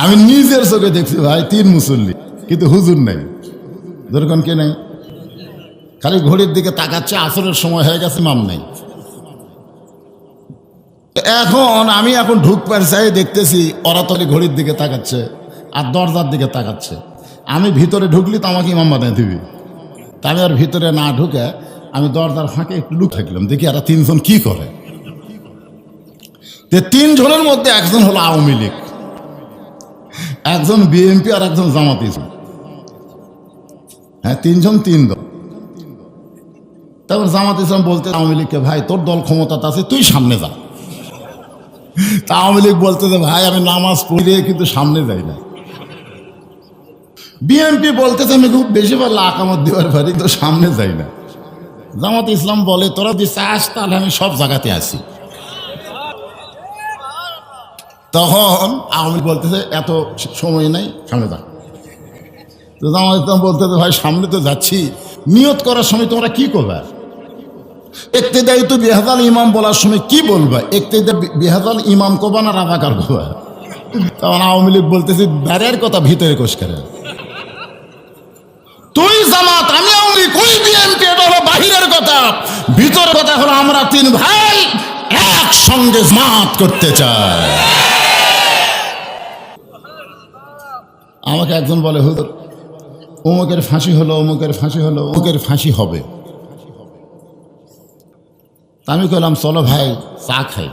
আমি নিজের চোখে দেখছি ভাই 3 মুসল্লি, কিন্তু হুজুর নেই, যেরকম কে নেই, খালি ঘড়ির দিকে তাকাচ্ছে, আসরের সময় হয়ে গেছে, ইমাম নেই। আমি এখন ঢুকবার চাই, দেখতেছি ওরা তলে ঘড়ির দিকে তাকাচ্ছে আর দরজার দিকে তাকাচ্ছে। আমি ভিতরে ঢুকলি তো আমাকে ইমাম বানায় দিবি, তা আমি আর ভিতরে না ঢুকে আমি দরজার ফাঁকে একটু লুক থাকলাম, দেখি আর 3 জন কি করে। 3 জনের মধ্যে একজন হলো আওয়ামী লীগ, একজন বিএনপি আর একজন জামাত ইসলাম। হ্যাঁ, 3 জন 3 দল। তারপর জামাত ইসলাম বলতে আওয়ামী লীগকে, ভাই তোর দল ক্ষমতাতে আছে, তুই সামনে যা। তা আওয়ামী লীগ বলতে যে, ভাই আমি নামাজ পড়ে কিন্তু সামনে যাই না। বিএনপি বলতেছে, আমি খুব বেশি বার আকামত দেওয়ার পারি, তো সামনে যাই না। জামাত ইসলাম বলে, তোরা যদি চাস তাহলে আমি সব জায়গাতে আসি। তখন আওয়ামী লীগ বলতেছে, এত সময় নাই, সামনে যা। তো জামাত ইসলাম বলতেছে, ভাই সামনে তো যাচ্ছি, নিয়ত করার সময় তোমরা কি করবে? ইক্তেদাই তো বিহাজাল ইমাম বলার সময় কি বলবা? ইক্তেদা বিহাজাল ইমাম কোবা না রাজাকার কোবা? তখন আওয়ামী লীগ বলতেছে, বাইরের কথা ভিতরে কোষ করে। তুই জামাত, আমি আওয়ামী লীগ, ওই বিএনপি, এটা হলো বাহিরের কথা। ভিতরের কথা হলো আমরা 3 ভাই একসঙ্গে জামাত করতে চাই। আমাকে একজন বলে, হুজুর অমুকের ফাঁসি হলো, অমুকের ফাঁসি হলো, অমুকের ফাঁসি হবে। আমি বললাম, চলো ভাই চা খাই।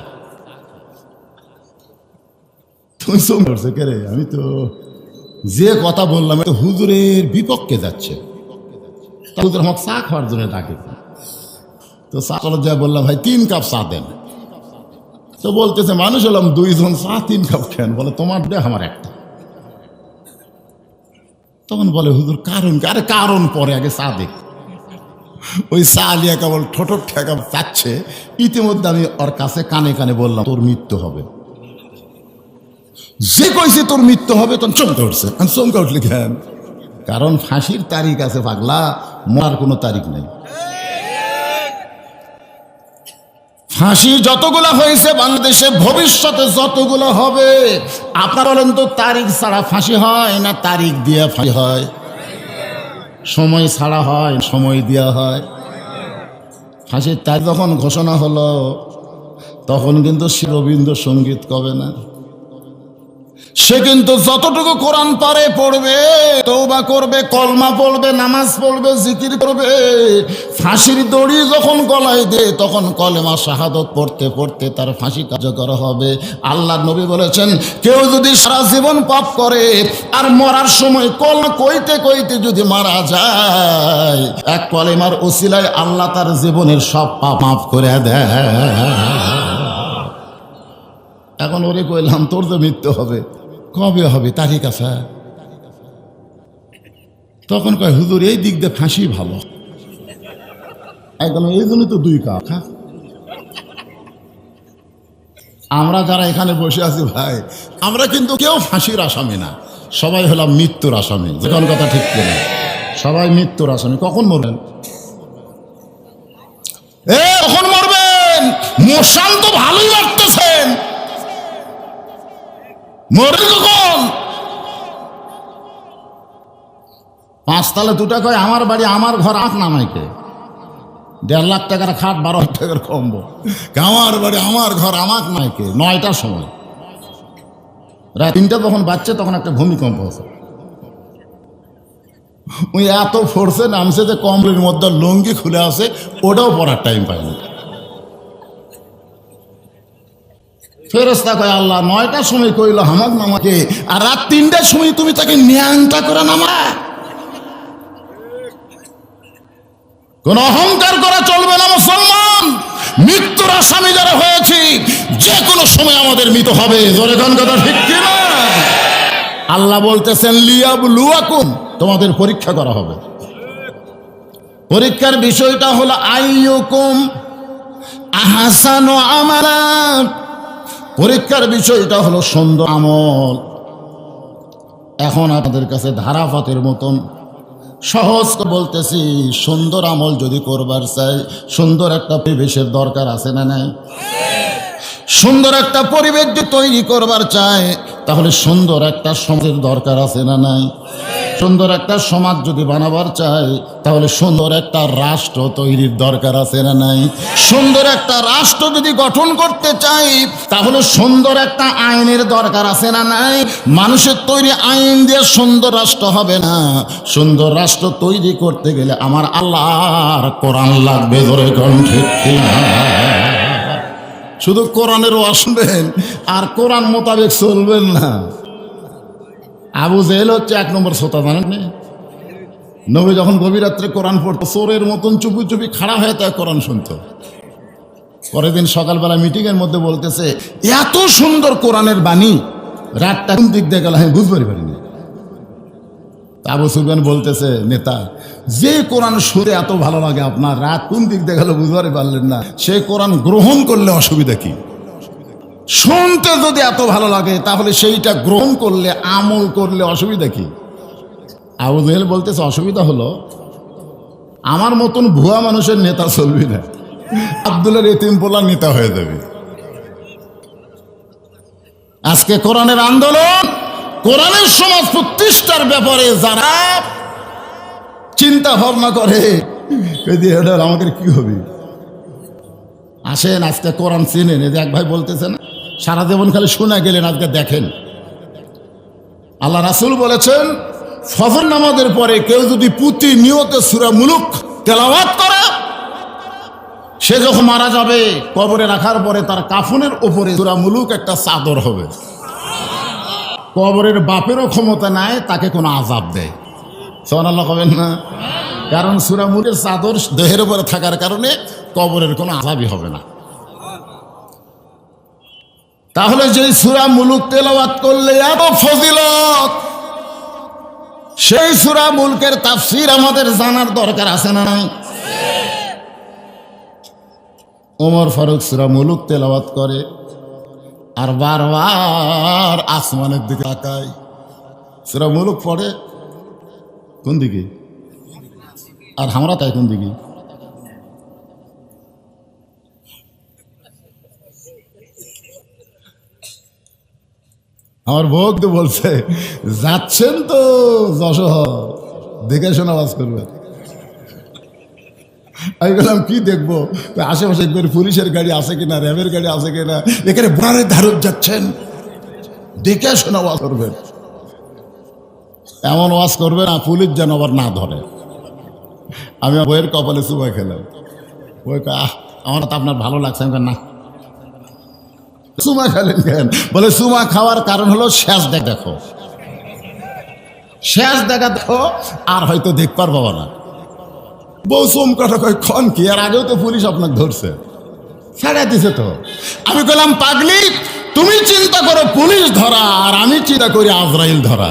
তুমি চোখ করছো কে রে? আমি তো যে কথা বললাম তো হুজুরের বিপক্ষে যাচ্ছে। হুজুর আমাকে চা খাওয়ার জন্য ডাকে। তো চা কল যা বললাম, ভাই 3 কাপ চা দেন। তো বলতেছে, মানুষ হলাম 2 জন, চা 3 কাপ খেন। বলে, তোমার দে, আমার একটা। তখন বলে, হুজুর কারণ? আরে কারণ পরে, আগে চা দেখ। ওই চা লিয়া কেবল ঠোঁট ঠেকা চাচ্ছে, ইতিমধ্যে আমি ওর কাছে কানে কানে বললাম, তোর মৃত্যু হবে। যে কইছে তোর মৃত্যু হবে, তখন চমকে উঠছে। চমকে উঠলি কেন? কারণ ফাঁসির তারিখ আছে পাগলা, মরার কোনো তারিখ নেই। ফাঁসি যতগুলো হয়েছে বাংলাদেশে, ভবিষ্যতে যতগুলো হবে, আপনারা বলেন তো, তারিখ ছাড়া ফাঁসি হয় না তারিখ দিয়ে ফাঁসি হয়? সময় ছাড়া হয়, সময় দেওয়া হয়। ফাঁসির তারিখ যখন ঘোষণা হলো, তখন কিন্তু রবীন্দ্রসঙ্গীত কবে না, সে কিন্তু যতটুকু কোরআন পারে পড়বে, তওবা করবে, কলমা পড়বে, নামাজ পড়বে, জিকির করবে। ফাঁসির দড়ি যখন গলায় দেয়, তখন কলেমা শাহাদত পড়তে পড়তে তার ফাঁসি কার্যকর হবে। আল্লাহর নবী বলেছেন, কেউ যদি সারা জীবন পাপ করে আর মরার সময় কলমা কইতে কইতে যদি মারা যায়, এক কলেমার ওসিলায় আল্লাহ তার জীবনের সব পাপ মাফ করে দেয়। এখন ওরে কইলাম, তোর তো মৃত্যু হবে, কবে হবে, তারিখ আছে? তখন কয়, হুজুর এই দিক দিয়ে ফাঁসি ভালো। একদম, এই জন্য তো 2 কাপ। আমরা যারা এখানে বসে আছি ভাই, আমরা কিন্তু কেউ ফাঁসির আসামি না, সবাই হলাম মৃত্যুর আসামি। যখন কথা ঠিক করে, সবাই মৃত্যুর আসামি। কখন মরবেন? কখন মরবেন? মশান তো ভালোই লাগতেছেন, মরবেন কখন? 5 তালে 2টা কয়, আমার বাড়ি আমার ঘর, আখ নামাইকে 1.5 লাখ টাকার খাট, 12 লাখ টাকার কম্বো। আমার বাড়ি আমার ঘর, আমাক নাইকে। 9টার সময়, রাত 3টা যখন বাজছে, তখন একটা ভূমিকম্প আছে। ওই এত ফোর্সে নামছে যে কম্বলের মধ্যে লুঙ্গি খুলে আছে, ওটাও পরার টাইম পায়নি। ফেরেশতা কয়, আল্লাহ 9টার সময় কইল হামাক নামাকে, আর রাত 3টার সময় তুমি তাকে ন্যাংটা করে নামা। কোন অহংকার করা চলবে না মুসলমান। মৃত্যুর আসামি যারা হয়েছি, যে কোনো সময় আমাদের মৃত্যু হবে। জোরে কোন কথা ঠিক কিনা? আল্লাহ বলতেছেন, লিয়াবলুয়াকুম, তোমাদের পরীক্ষা করা হবে। পরীক্ষার বিষয়টা হলো আইয়ুকুম আহসানু আমালা। পরীক্ষার বিষয়টা হলো সুন্দর আমল। এখন আপনাদের কাছে ধারাপাতের মতন সহজ বলতেছি, সুন্দর আমল যদি করবার চাই, সুন্দর একটা পরিবেশের দরকার আছে না নাই? সুন্দর একটা পরিবেশ যদি তৈরি করবার চায়, তাহলে সুন্দর একটা সমাজের দরকার আছে না নাই? সুন্দর একটা সমাজ যদি বানাবার চাই তাহলে সুন্দর একটা রাষ্ট্র তৈরির দরকার আছে না নাই? সুন্দর একটা রাষ্ট্র যদি গঠন করতে চাই তাহলে সুন্দর একটা আইনের দরকার আছে না নাই? মানুষের তৈরি আইন দিয়ে সুন্দর রাষ্ট্র হবে না। সুন্দর রাষ্ট্র তৈরি করতে গেলে আমার আল্লাহর কোরআন লাগবে, ধরে কণ্ঠে। শুধু কোরআনের ওয়াজ শুনবেন আর কোরআন মোতাবেক চলবেন না। আবু জেহেল হচ্ছে 1 নম্বর শ্রোতা, জানেন না? নবী যখন গভীর রাত্রে কোরআন পড়তো চোরের মতন চুপি চুপি খাড়া হয়ে তাই কোরআন শুনতো। পরের দিন সকালবেলা মিটিংয়ের মধ্যে বলতেছে, এত সুন্দর কোরআনের বাণী, রাতটা কোন দিক দিয়ে গেল আমি বুঝতে পারিনি। আবু সুফিয়ান বলতেছে, নেতা, যে কোরআন শুনে এত ভালো লাগে আপনার, রাত কোন দিক দিয়ে গেল বুঝতে পারলেন না? সেই কোরআন গ্রহণ করলে অসুবিধা কি? শুনতে যদি এত ভালো লাগে তাহলে সেইটা গ্রহণ করলে, আমল করলে অসুবিধা কি? আবু জেহেল বলতেছে, অসুবিধা হলো আমার মতন ভুয়া মানুষের নেতা চলবি না, আব্দুলের এতিম পোলা নেতা হয়ে যাবে। আজকে কোরআনের আন্দোলন, কোরআনের সমাজ প্রতিষ্ঠার ব্যাপারে যারা চিন্তা ভাবনা করে আমাদের কি হবে, আসেন আজকে কোরআন চিনেন। এই যে এক ভাই বলতেছেন সারা জীবন খালি শোনা গেলেন, আজকে দেখেন। আল্লাহ রাসূল বলেছেন, ফজর নামাজের পরে কেউ যদি প্রতিনিয়ত সূরা মুলুক তেলাওয়াত করে, সে যখন মারা যাবে কবরে রাখার পরে তার কাফনের উপরে সূরা মুলুক একটা চাদর হবে। কবরের বাপেরও ক্ষমতা নাই তাকে কোনো আযাব দেয়। সুবহানাল্লাহ কবেন না? কারণ সূরা মুলুকের চাদর দেহের উপরে থাকার কারণে কবরের কোনো আযাবই হবে না। তাহলে যে সূরা মুলুক তেলাওয়াত করলে এত ফজিলত, সেই সূরা মুলুকের তাফসীর আমাদের জানার দরকার আছে না নাই? ওমর ফারুক সূরা মুলুক তেলাওয়াত করে আর বারবার আসমানের দিকে তাকায়। সূরা মুলুক পড়ে কোন দিকে আর আমরা তাই কোন দিকে? আমার ভক্ত বলছে, যাচ্ছেন তো যশোর, দেখে শোনা আওয়াজ করবেন। আমি বললাম কি দেখবো? আশেপাশে একবার পুলিশের গাড়ি আছে কিনা, র্যাবের গাড়ি আছে কিনা, এখানে বোনারের ধারক যাচ্ছেন, দেখে শোনা আওয়াজ করবেন। এমন ওয়াজ করবে না পুলিশ যেন আবার না ধরে। আমি বইয়ের কপালে চুমা খেলাম, বই আমার তো আপনার ভালো লাগছে। আমি না, চুমা খেলেন কেন? বলে চুমা খাওয়ার কারণ হলো শেষ দেখো, শেষ দেখা দেখো আর হয়তো দেখবার পাবো না। বউ চমকাটা কয় খন কি, আর আগেও তো পুলিশ আপনাকে ধরছে, ছাড়া দিছে তো। আমি বললাম, পাগলি তুমি চিন্তা করো পুলিশ ধরা, আর আমি চিন্তা করি আজরাইল ধরা।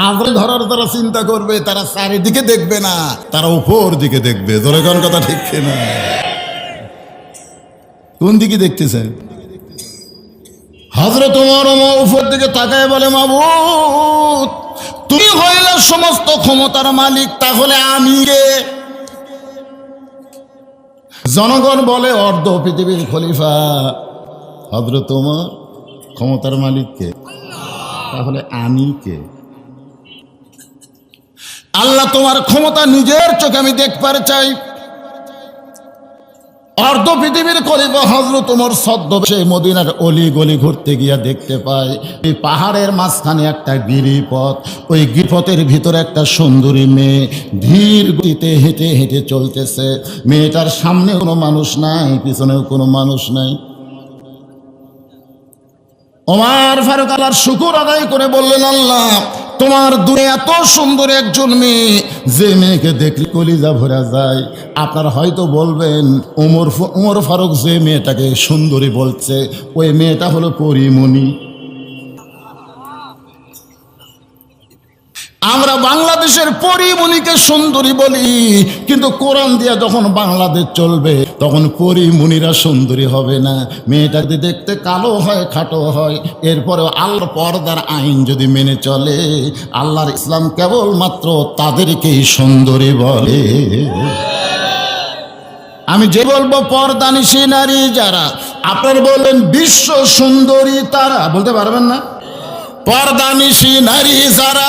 আজরাইল ধরার যারা চিন্তা করবে তারা চারিদিকে দেখবে না, তারা উপর দিকে দেখবে। ধরে কোন কথা ঠিক না? কোন দিকে দেখতেছেন? হযরত ওমর উপর দিকে তাকায় বলে, মাবুদ তুমি হইলে সমস্ত ক্ষমতার মালিক, তাহলে আমি কে? জনগণ বলে অর্ধ পৃথিবীর খলিফা। হযরত ওমর ক্ষমতার মালিক কে? তাহলে আমি কে? আল্লাহ তোমার ক্ষমতা নিজের চোখে আমি দেখবার চাই। অর্ধ পৃথিবীর খলিফা হযরত ওমর ছদ্মবেশে মদিনার অলি গলি ঘুরতে গিয়া দেখতে পায় এই পাহাড়ের মাঝখানে একটা গিরিপথ, ওই গিরিপথের ভিতরে একটা সুন্দরী মেয়ে ধীর গতিতে হেঁটে হেঁটে চলতেছে। মেয়েটার সামনে কোনো মানুষ নাই, পিছনেও কোনো মানুষ নাই। ওমর ফারুক আল্লাহর শুকর আদায় করে বললেন, আল্লাহ তোমার দূরে এত সুন্দর একজন মেয়ে, যে মেয়েকে দেখলে কলিজা ভরা যায়। আপনারা হয়তো বলবেন ওমর ফারুক যে মেয়েটাকে সুন্দরী বলছে ওই মেয়েটা হলো পরিমণি। আমরা বাংলাদেশের পরিমণিকে সুন্দরী বলি, কিন্তু কোরআন দিয়ে যখন বাংলাদেশ চলবে তখন পরিমণিরা সুন্দরী হবে না। মেয়েটা যদি দেখতে কালো হয়, খাটো হয়, এরপরেও আল্লাহর পর্দার আইন যদি মেনে চলে, আল্লাহর ইসলাম কেবলমাত্র তাদেরকেই সুন্দরী বলে। আমি যে বলবো পর্দানিশী নারী যারা, আপনার বলবেন বিশ্ব সুন্দরী তারা, বলতে পারবেন না? পর্দানিশী নারী যারা,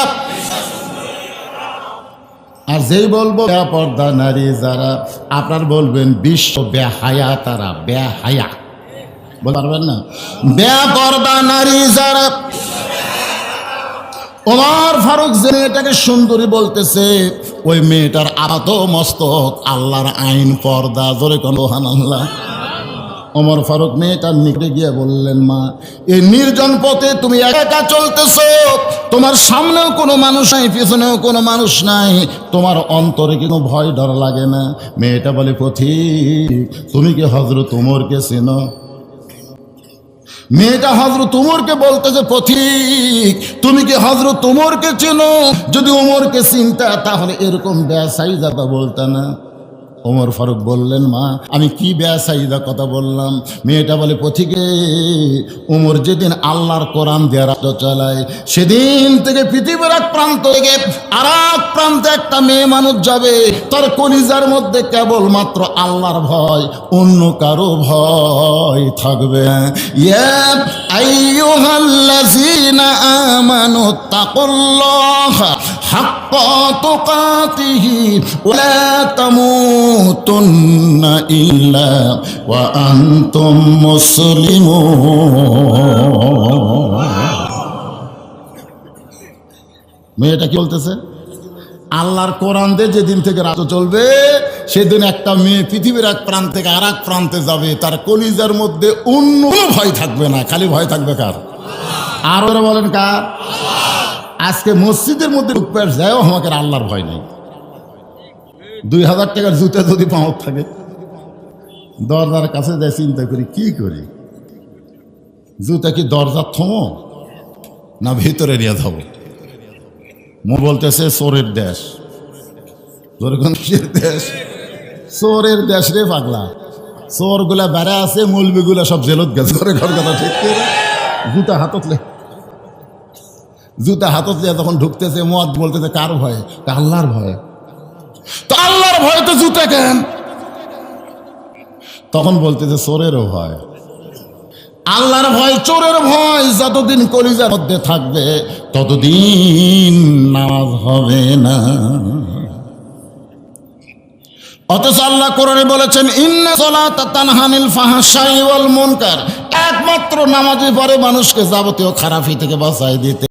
আর যেই বলবো বেপর্দা নারী যারা, আপনার বলবেন বিশ্ব বেহায়া তারা, বেহায়া, বলতে পারবেন না? বেপর্দা নারী যারা। ওমর ফারুক যে মেয়েটাকে সুন্দরী বলতেছে, ওই মেয়েটার আপাত মস্তক আল্লাহর আইন পর্দা। জোরে কোন সুবহানাল্লাহ। ওমর ফারুক মেয়েটার নিকটে গিয়ে বললেন, মা, এই নির্জন পথে তুমি একা চলতেছো, তোমার সামনেও কোনো মানুষ নাই, পিছনেও কোনো মানুষ নাই, তোমার অন্তরে কোনো ভয় ডর লাগে না? মেয়েটা বলে, পথিক, তুমি কি হযরত ওমরকে চেনো? মেয়েটা হযরত ওমরকে বলতেছে, পথিক, তুমি কি হযরত ওমরকে চেনো? যদি ওমরকে চিনতা তাহলে এরকম বেসাইজা বলতা না। ওমর ফারুক বললেন, মা, আমি কি বেসাইজা কথা বললাম? মেয়েটা বলে, পথিকে, ওমর যেদিন আল্লাহর কোরআন দিয়ে রাষ্ট্র চালায়, সেদিন থেকে পৃথিবীর এক প্রান্ত থেকে আর এক প্রান্তে একটা মেয়ে মানুষ যাবে, তার কলিজার মধ্যে কেবলমাত্র আল্লাহর ভয়, অন্য কারো ভয় থাকবে। ইয়া আইয়ুহাল্লাযীনা আমানু তাকুল্লাহা হাক্কা তুকাতিহি ওয়া লা তামুতুন্না ইল্লা ওয়া আনতুম মুসলিমুন। মেয়েটা কি বলতেছে? আল্লাহর কোরআন দিয়ে যেদিন থেকে রাষ্ট্র চলবে, সেদিন একটা মেয়ে পৃথিবীর এক প্রান্ত থেকে আর এক প্রান্তে যাবে, তার কলিজার মধ্যে অন্য কোনো ভয় থাকবে না, খালি ভয় থাকবে কার? আর ওরা বলেন কার? আজকে মসজিদের মধ্যে ঢুকবে, যাও আমাকে আল্লাহর ভয় নেই। 2000 টাকার জুতা যদি পাওয়া থাকে, দরজার কাছে যাই চিন্তা করি, কি করি? জুতা কি দরজার থমো না ভিতরে নিয়ে যাবো? মো বলতেছে চোরের দেশ। দেশ চোরের দেশ রে পাগলা। চোর গুলা বেড়া আছে, মৌলবি গুলা সব জেলত গেছে। ঘর কথা ঠিক করে জুতা হাতত লিয়ে যখন ঢুকতেছে, মদ বলতেছে কার ভয়ে? আল্লাহর ভয়ে। তো আল্লাহর ভয় তো জুতা কেন? তখন বলতেছে চোরেরও ভয়। আল্লাহর ভয়, চোরের ভয় যতদিন কলিজার মধ্যে থাকবে, ততদিন নামাজ হবে না। অথচ আল্লাহ কোরআনে বলেছেন, ইন্না সালাতা তানহা আনিল ফাহশাই ওয়াল মুনকার, একমাত্র নামাজই পারে মানুষকে যাবতীয় খারাপি থেকে বাঁচাই দিতে।